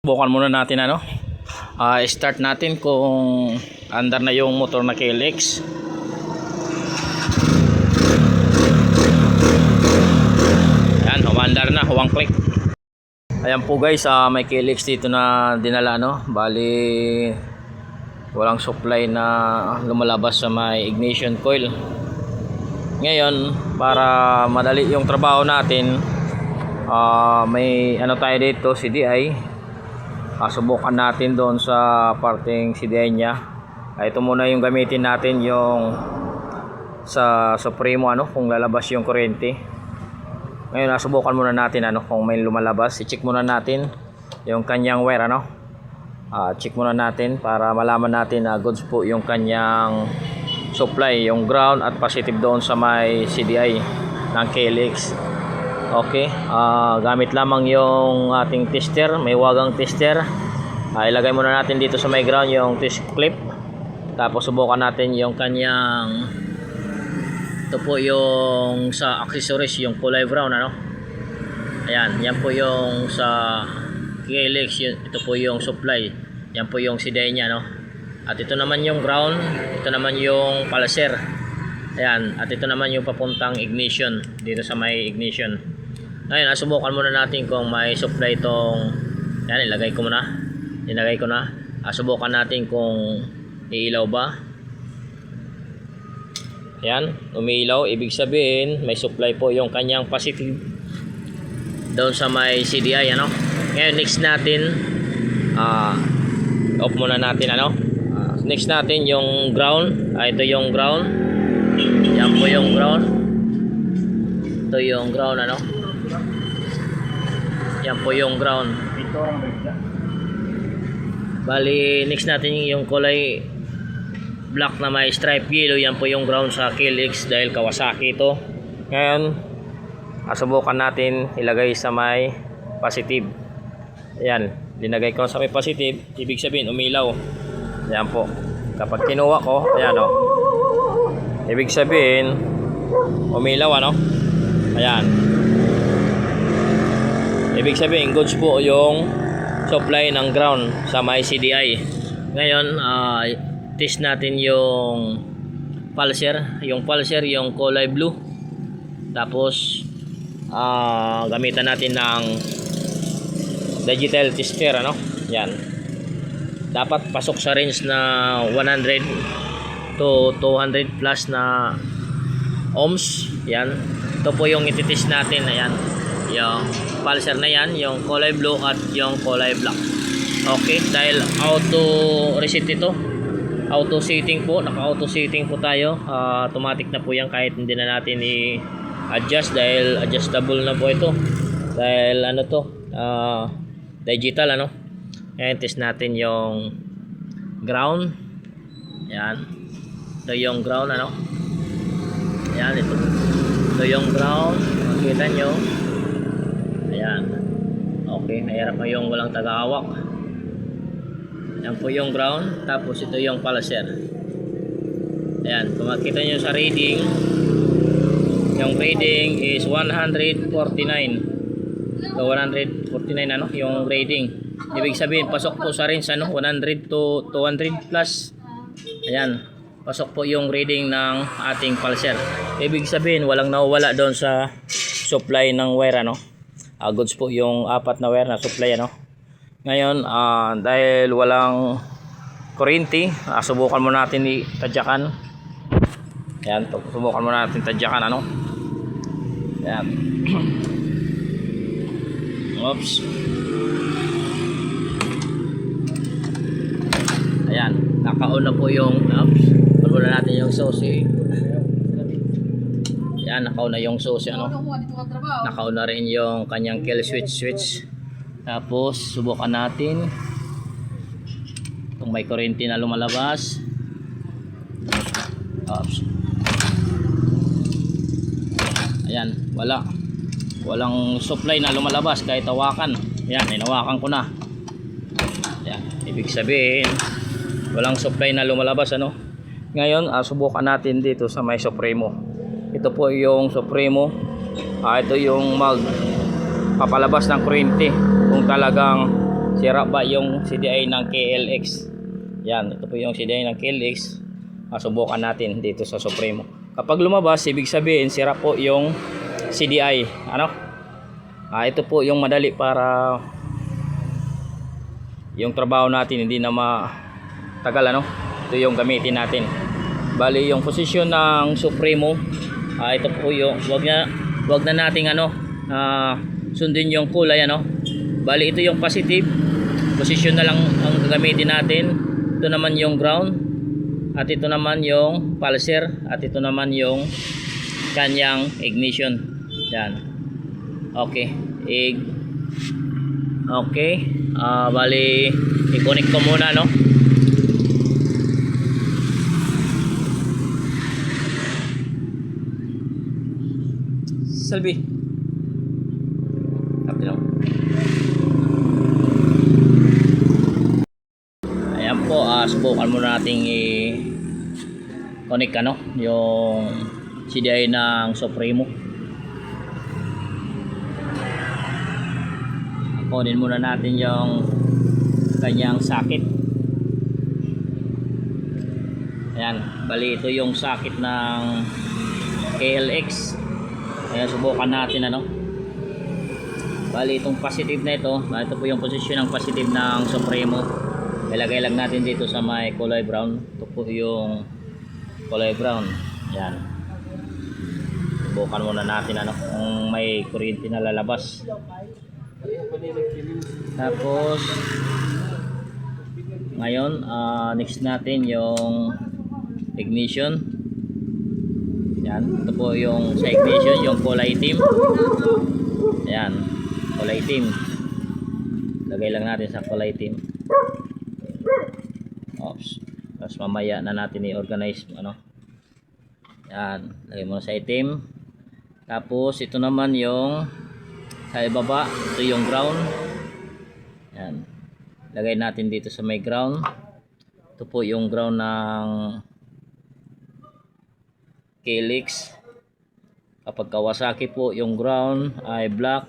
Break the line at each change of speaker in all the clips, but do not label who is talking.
Subukan muna natin ano. Start natin kung andar na yung motor na KLX. Yan, umandar na, huwag click. Ayan po guys, may KLX dito na dinala no. Bali walang supply na lumalabas sa may ignition coil. Ngayon, para madali yung trabaho natin, may ano tayo dito, CDI. Subukan natin doon sa parteng CDI niya. Ito muna yung gamitin natin, yung sa Supremo ano, kung lalabas yung kuryente. Ngayon subukan muna natin ano, kung may lumalabas. I-check muna natin yung kanyang wire ano. Check muna natin para malaman natin na goods po yung kanyang supply, yung ground at positive doon sa may CDI ng KLX. Okay, gamit lamang yung ating tester, may wagang tester. Ilagay muna natin dito sa may ground yung test clip. Tapos subukan natin yung kanyang, ito po yung sa accessories, yung kulay brown ano. Ayan, yan po yung sa KLX, ito po yung supply. Yan po yung CDI niya no. At ito naman yung ground, ito naman yung pulser. Ayan, at ito naman yung papuntang ignition, dito sa may ignition. Ngayon, subukan muna natin kung may supply itong, yan, ilagay ko na. Subukan natin kung iilaw ba. Yan, umiilaw, ibig sabihin may supply po yung kanyang positive doon sa may CDI ano. Ngayon, next natin, off muna natin ano. Next natin yung ground. Ito yung ground. Yan po yung ground. Ito yung ground ano. Yan po yung ground. Bali next natin yung kulay black na may stripe yellow. Yan po yung ground sa KLX dahil Kawasaki ito. Ngayon subukan natin ilagay sa may positive. Ayan, linagay ko sa may positive, ibig sabihin umilaw. Ayan po, kapag kinuha ko, ayan o, ibig sabihin umilaw ano. Ayan, ibig sabihin goods po yung supply ng ground sa may CDI. Ngayon test natin yung pulser. Yung pulser yung kulay blue. Tapos gamitan natin ng digital tester ano. Yan, dapat pasok sa range na 100 to 200 plus na ohms. Yan, ito po yung ititest natin. Ayan, yung pulser na yan, yung kulay blue at yung kulay black. Okay, dahil auto reset ito, auto setting po, naka auto setting po tayo. Automatic na po yan kahit hindi na natin i-adjust dahil adjustable na po ito. Dahil ano to, digital ano. Ngayon test natin yung ground. Yan, ito yung ground ano. Yan, ito yung ground, makita nyo. Ayan, okay, nahirap mo yung walang tagahawak. Yan po yung ground. Tapos ito yung pulser. Ayan, kung makita nyo sa reading, yung reading is 149. So 149 ano, yung reading. Ibig sabihin pasok po sa range ano, 100 to 200 plus. Ayan, pasok po yung reading ng ating pulser. Ibig sabihin walang nawawala doon sa supply ng wire ano. Goods po yung apat na wire na supply ano. Ngayon dahil walang kuryente, subukan mo natin itadyakan. Ayan, subukan mo natin tadyakan ano. Ayan. Oops. Ayan, naka-on na po yung oops. Pagbulan natin yung susi. Ayan, naka-on na yung susi ano. Naka-on na rin yung kanyang kill switch. Tapos subukan natin kung may kuryente na lumalabas. Oops. Ayan, walang supply na lumalabas kahit hawakan. Ayan, hinawakan ko na. Ayan, ibig sabihin walang supply na lumalabas ano. Ngayon subukan natin dito sa may Supremo. Ito po yung Supremo. Ito yung mag papalabas ng kuryente kung talagang sira ba yung CDI ng KLX. Yan, ito po yung CDI ng KLX. Subukan natin dito sa Supremo. Kapag lumabas, ibig sabihin sira po yung CDI. Ano? Ito po yung madali para yung trabaho natin hindi na matagal, ano? Ito yung gamitin natin. Bali yung posisyon ng Supremo, ito po yung wag na nating sundin yung kulay, ano? Bali ito yung positive. Posisyon na lang ang gagamitin natin. Ito naman yung ground, at ito naman yung pulser, at ito naman yung kanyang ignition. Yan. Okay. Okay. Bali i-connect ko muna, no? Selby. Ayan po, subukan muna nating i-connect yung CDI ng Supremo. Kunin muna natin yung kanyang socket. Ayan, bali ito yung socket ng KLX. Ayan, subukan natin, bali itong positive na ito po yung posisyon ng positive ng Supremo. Ilagay lang natin dito sa may kulay brown. Ito po yung kulay brown. Yan. Subukan muna natin kung may kuryente na lalabas. Tapos ngayon next natin yung ignition. Yan. Ito po yung sa ignition, yung kulay itim. Ayan, kulay itim. Lagay lang natin sa kulay itim. Oops. Tapos mamaya na natin i-organize Yan, lagay mo sa itim. Tapos ito naman yung sa ibaba, ito yung ground. Yan. Lagay natin dito sa may ground. Ito po yung ground ng KLX. Kapag Kawasaki po, yung ground ay black,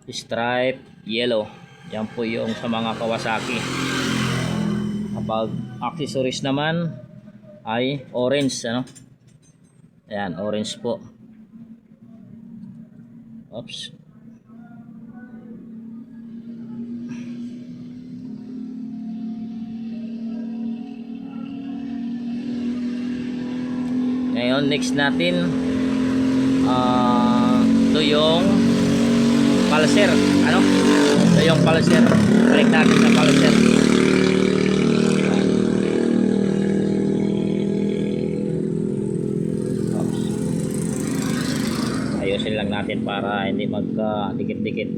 stripe, yellow. Yan po yung sa mga Kawasaki. Kapag accessories naman ay orange, Ayan, orange po. Oops. Ngayon next natin ito yung pulser, ito yung pulser. Balik natin sa pulser. Ayusin lang natin para hindi magka-dikit-dikit.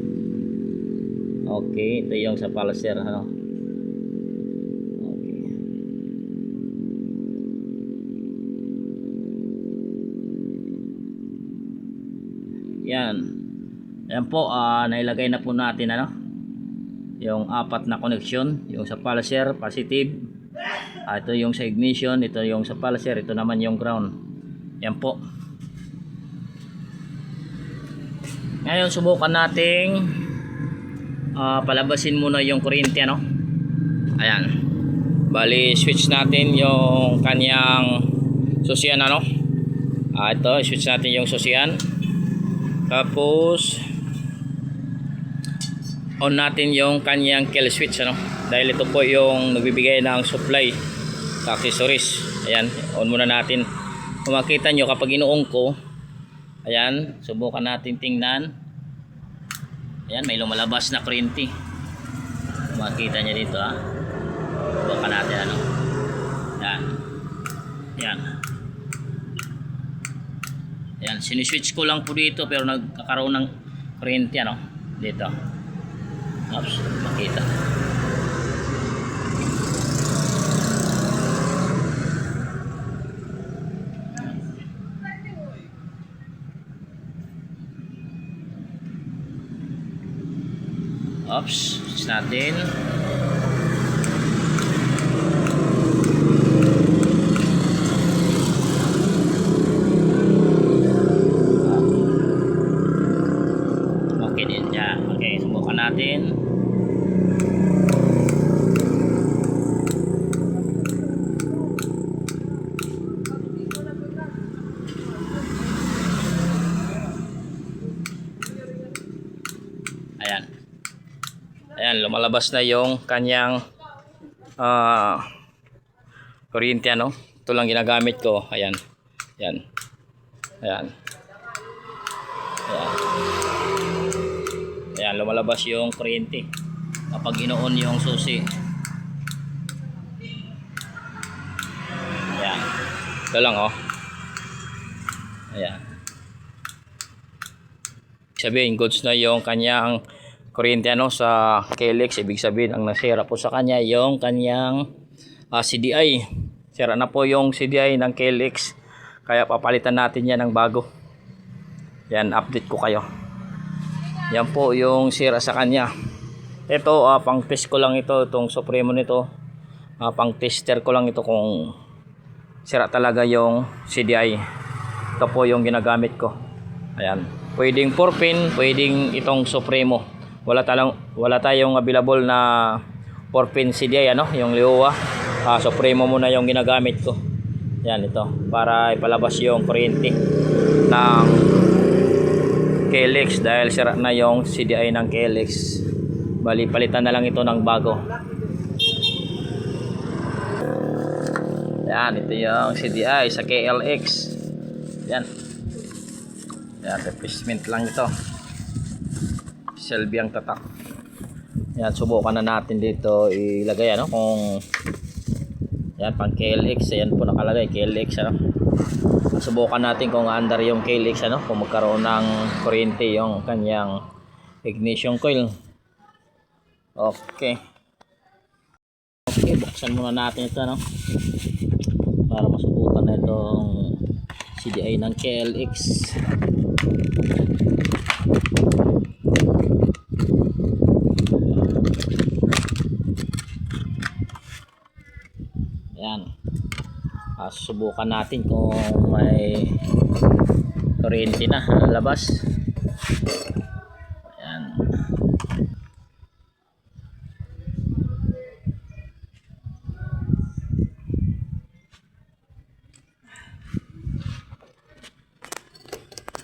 Okay, ito yung sa pulser, Yan. Ayan po, nailagay na po natin yung apat na connection, yung sa pulser, positive. Ito yung sa ignition, ito yung sa pulser, ito naman yung ground. Yan po. Ngayon subukan nating palabasin muna yung kuryente, Ayan. Bali switch natin yung kanyang susian, ito, switch natin yung susian. Tapos on natin yung kanyang kill switch, dahil ito po yung nagbibigay ng supply sa accessories. Ayan, on muna natin. Kung makita nyo kapag inuong ko, ayan, subukan natin tingnan. Ayan, may lumalabas na kuryente. Makita nyo dito, subukan natin, Ayan. Ayan. Ayan, siniswitch ko lang po dito pero nagkakaroon ng kuryente, dito. Oops, makita. Oops, switch natin. Okay din siya. Okay, subukan natin. Ayan, lumalabas na yung kanyang kuryente, ano. Ito lang ginagamit ko. Ayan. Ayan. Ayan. Ayan. Ayan, lumalabas yung kuryente kapag ino-on yung susi. Ayan. Ito lang, oh. Ayan. Sabihin, goods na yung kanyang kuryente, ano, sa KLX. Ibig sabihin, ang nasira po sa kanya yung kanyang CDI. Sira na po yung CDI ng KLX. Kaya papalitan natin yan ng bago. Yan, update ko kayo. Yan po yung sira sa kanya. Ito, pang test ko lang ito. Itong Supremo nito. Pang tester ko lang ito kung sira talaga yung CDI. Ito po yung ginagamit ko. Ayan. Pwedeng 4-pin, pwedeng itong Supremo. Wala tayong available na 4-pin CDI, ano, yung Liowa. Supremo muna yung ginagamit ko. Yan, ito, para ipalabas yung kuryente ng KLX dahil sira na yung CDI ng KLX. Bali, palitan na lang ito ng bago. Yan, ito yung CDI sa KLX. Yan. Yan, replacement lang ito. Selby ang tatak. Yan, subukan na natin dito ilagay, ano, kung yan, pang KLX. Ayan po nakalagay, KLX, ano. Subukan natin kung under yung KLX, ano, kung magkaroon ng kuryente yung kanyang ignition coil. Okay. Okay, buksan muna natin ito, no, para masubukan na itong CDI ng KLX. Ayan. Subukan natin kung may kuryente na labas. Ayan.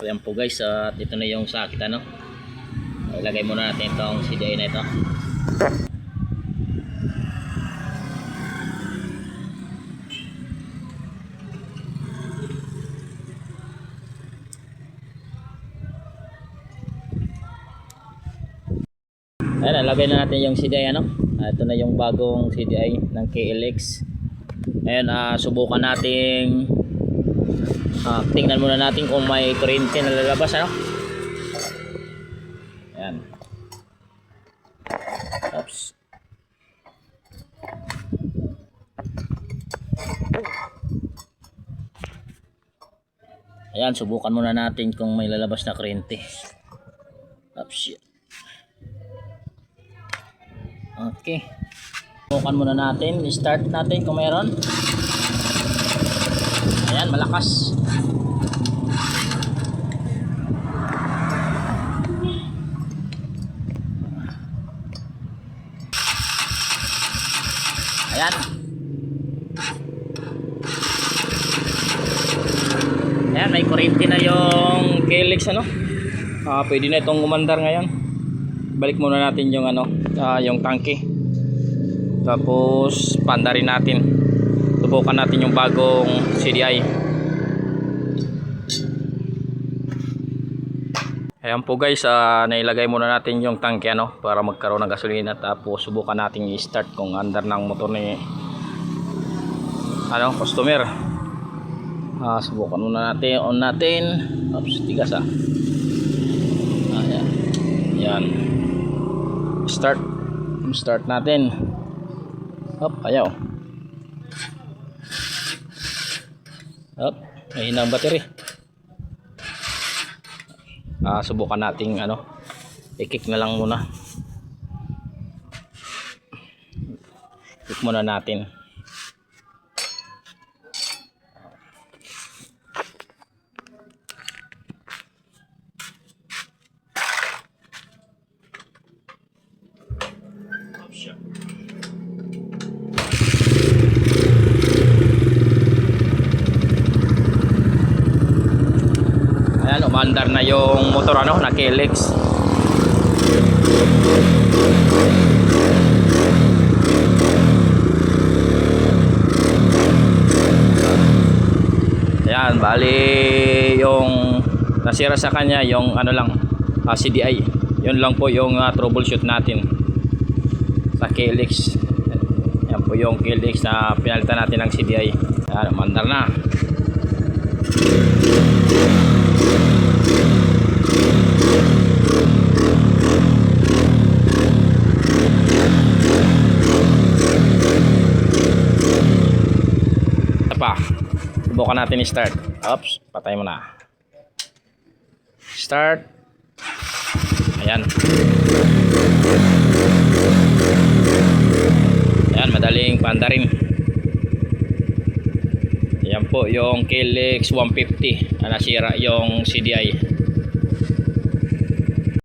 Ayan po guys, at ito na yung sakit, ano. Ilagay muna natin itong CDI na ito. Ayan, nalagay na natin yung CDI, ano. Ito na yung bagong CDI ng KLX. Ayan, subukan natin. Tingnan muna natin kung may kuryente na lalabas, ano. Ayan. Oops. Ayan, subukan muna natin kung may lalabas na kuryente. Oops. Okay. Subukan muna natin. Start natin kung meron. Ayan, malakas. Ayan. Ayan, may kuryente na yung KLX, ano. Pwede na itong umandar ngayon. Balik muna natin yung, ano, yung tangke. Tapos pandarin natin. Subukan natin yung bagong CDI. Ayan po guys, nailagay muna natin yung tangke, ano, para magkaroon ng gasolina. Tapos subukan natin i-start kung andar ng motor ni, ano, customer. Subukan muna natin, on natin. Oops, tigas. Ayan. Ayan. Start natin. Hop, ayaw. Hop, mahina ang battery. Subukan nating, ano, i-kick na lang muna. Kick muna natin. Ayan, umandar na yung motor, ano, na KLX.
Bali yung nasira sa kanya yung ano lang, CDI. Yun lang po yung troubleshoot natin sa KLX. Yan po yung KLX na pinalitan natin ng CDI. Yan, mandar na. Ito pa, subukan natin i-start. Oops, patay mo na. Start. Ayan. Ayan, madaling paandarin. Ayan po yung KLX 150 na nasira yung CDI.